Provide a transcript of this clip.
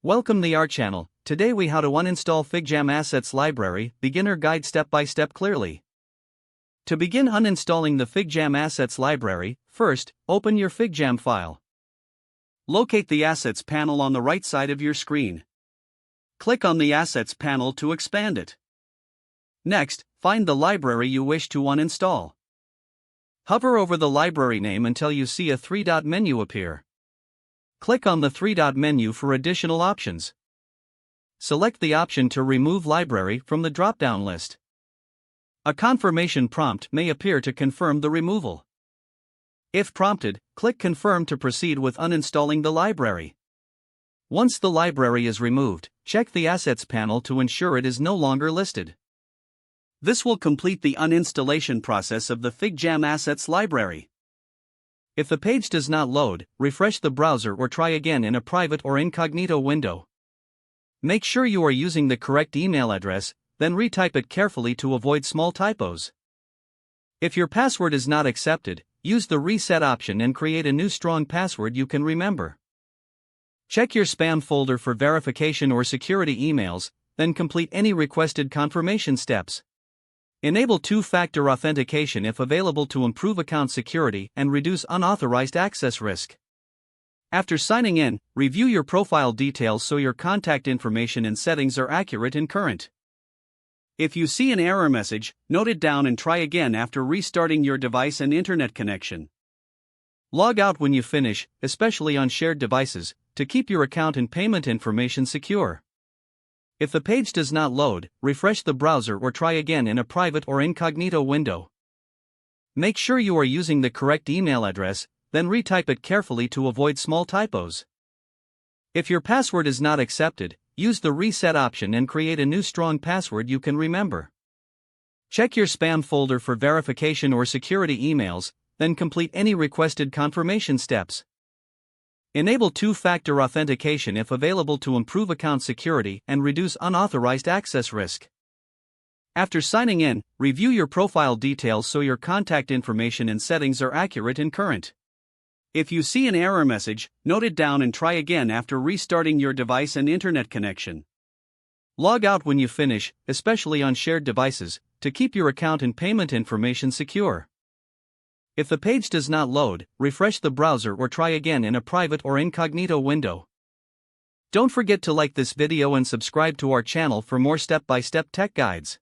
Welcome to our channel. Today we how to uninstall FigJam Assets Library, beginner guide step by step clearly. To begin uninstalling the FigJam Assets Library, first, open your FigJam file. Locate the Assets panel on the right side of your screen. Click on the Assets panel to expand it. Next, find the library you wish to uninstall. Hover over the library name until you see a three-dot menu appear. Click on the three-dot menu for additional options. Select the option to remove library from the drop-down list. A confirmation prompt may appear to confirm the removal. If prompted, click Confirm to proceed with uninstalling the library. Once the library is removed, check the Assets panel to ensure it is no longer listed. This will complete the uninstallation process of the FigJam Assets Library. If the page does not load, refresh the browser or try again in a private or incognito window. Make sure you are using the correct email address, then retype it carefully to avoid small typos. If your password is not accepted, use the reset option and create a new strong password you can remember. Check your spam folder for verification or security emails, then complete any requested confirmation steps. Enable two-factor authentication if available to improve account security and reduce unauthorized access risk. After signing in, review your profile details so your contact information and settings are accurate and current. If you see an error message, note it down and try again after restarting your device and internet connection. Log out when you finish, especially on shared devices, to keep your account and payment information secure. If the page does not load, refresh the browser or try again in a private or incognito window. Make sure you are using the correct email address, then retype it carefully to avoid small typos. If your password is not accepted, use the reset option and create a new strong password you can remember. Check your spam folder for verification or security emails, then complete any requested confirmation steps. Enable two-factor authentication if available to improve account security and reduce unauthorized access risk. After signing in, review your profile details so your contact information and settings are accurate and current. If you see an error message, note it down and try again after restarting your device and internet connection. Log out when you finish, especially on shared devices, to keep your account and payment information secure. If the page does not load, refresh the browser or try again in a private or incognito window. Don't forget to like this video and subscribe to our channel for more step-by-step tech guides.